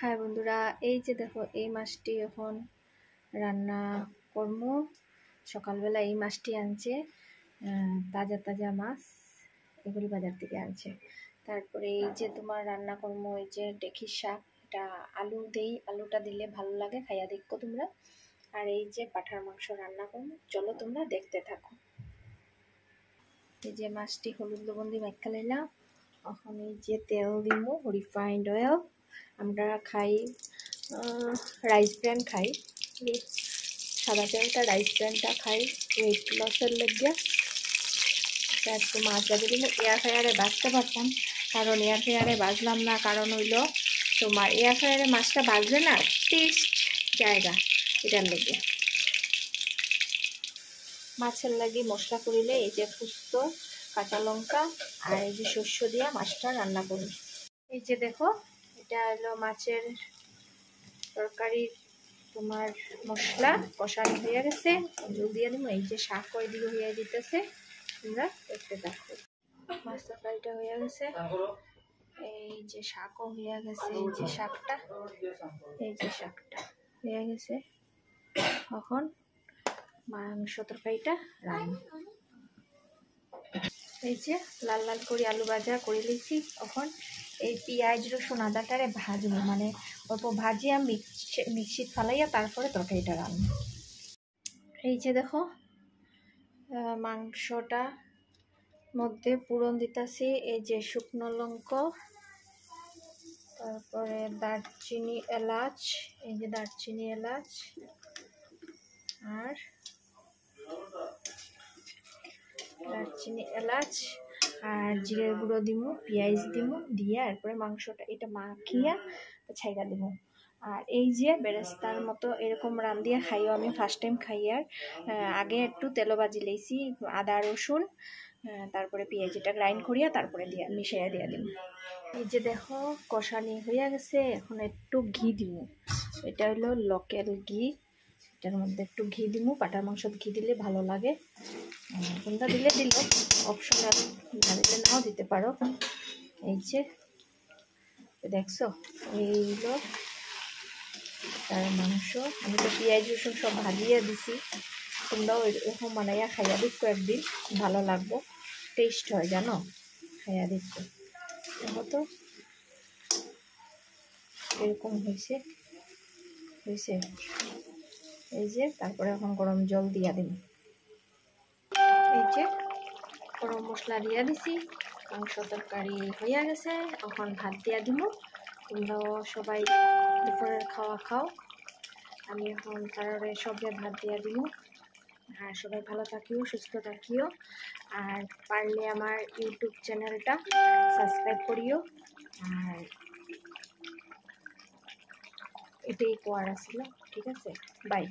হ্যাঁ বন্ধুরা, এই যে দেখো এই মাছটি এখন রান্না করবো। সকালবেলা এই মাছটি আনছে, তাজা তাজা মাছ, এগুলি বাজার থেকে আনছে। তারপরে এই যে তোমার রান্না করবো, এই যে ডেকির শাক, এটা আলু দেই, আলুটা দিলে ভালো লাগে, খাইয়া দেখো তোমরা। আর এই যে পাঠার মাংস রান্না করবো, চলো তোমরা দেখতে থাকো। এই যে মাছটি হলুদ লবণ দিয়ে মাখা লাইলাম। এখন এই যে তেল দিব, রিফাইন্ড অয়েল। আমরা খাই রাইস ব্র্যান্ড খাই, সাদা তেলটা রাইস ব্র্যান্ডটা খাই ওয়েট লসের লেগে। একটু মাছ ভাজে দিলে এয়ার ফ্রায়ারে ভাজতে পারতাম, কারণ এয়ার ফ্রায়ারে ভাজলাম না, কারণ হইল তোমার এয়ার ফ্রায়ারে মাছটা ভাজলে না টেস্ট জায়গা, এটার লেগে। মাছের লাগি মশলা করিলে এই যে পুস্ত, কাঁচা লঙ্কা আর এই যে শস্য দিয়া মাছটা রান্না করি। এই যে দেখো, এটা হলো মাছের তরকারির তোমার মশলা কষানো হয়ে গেছে, জল দিয়ে দিব। এই যে শাক ওইদিকে হয়ে দিতেছে, তোমরা দেখতে দেখো। মাছ তরকারিটা হয়ে গেছে, এই যে শাকও হয়ে গেছে, এই যে শাকটা হয়ে গেছে। এখন মাংস তরকারিটা রান্না। এই যে লাল লাল করে আলু ভাজা করে লিছি। এখন এই পেঁয়াজ রসুন আদাটারে ভাজবো, মানে অল্প ভাজিয়া মিক্সিত ফালাইয়া তারপরে তরকারিটা রান্না। এই যে দেখো মাংসটা মধ্যে পুরন দিতেছি, এই যে শুকনো লঙ্কা, তারপরে দারচিনি এলাচ, এই যে দারচিনি এলাচ আর জিরের গুঁড়ো দিমু, পেঁয়াজ দিমু, দিয়ে এরপরে মাংসটা এটা মাখিয়া ছাইড়া দিমু। আর এই যে বেরেস্তার মতো এরকম রান্ধিয়া খাইও, আমি ফার্স্ট টাইম খাইয়ার। আগে একটু তেলো ভাজি লইছি, আদা রসুন তারপরে পেঁয়াজ এটা গ্রাইন্ড করিয়া তারপরে দিয়া মিশাইয়া দিয়া দিমু। এই যে দেখো কষানি হইয়া গেছে, এখন একটু ঘি দিমু, এটা হলো লোকাল ঘি, এটার মধ্যে একটু ঘি দিমু। পাটার মাংসত ঘি দিলে ভালো লাগে, তোমরা দিলে দিল, অপশনাল, না দিলে নাও দিতে পারো। এই যে দেখছো, এইগুলো তার মাংস। আমি তো পেঁয়াজ রসুন সব ভাজিয়ে দিছি, তোমরাও এরকম বানাইয়া খাইয়া দেখো, একদিন ভালো লাগবো, টেস্ট হয় জানো, খাইয়া দেখো। তো এরকম হয়েছে। এই যে তারপরে এখন গরম জল দিয়া দিন। এই যে গরম মশলা দিয়া দিছি, মাংস তরকারি হইয়া গেছে। এখন ভাত দিয়া দিব, তোমরাও সবাই দুপুরের খাওয়া খাও। আমি এখন তারপরে সবে ভাত দিয়া দিব। আর সবাই ভালো থাকিও, সুস্থ থাকিও, আর পারলে আমার ইউটিউব চ্যানেলটা সাবস্ক্রাইব করিও। আর এটাই কোয়ার আসছিল, ঠিক আছে, বাই।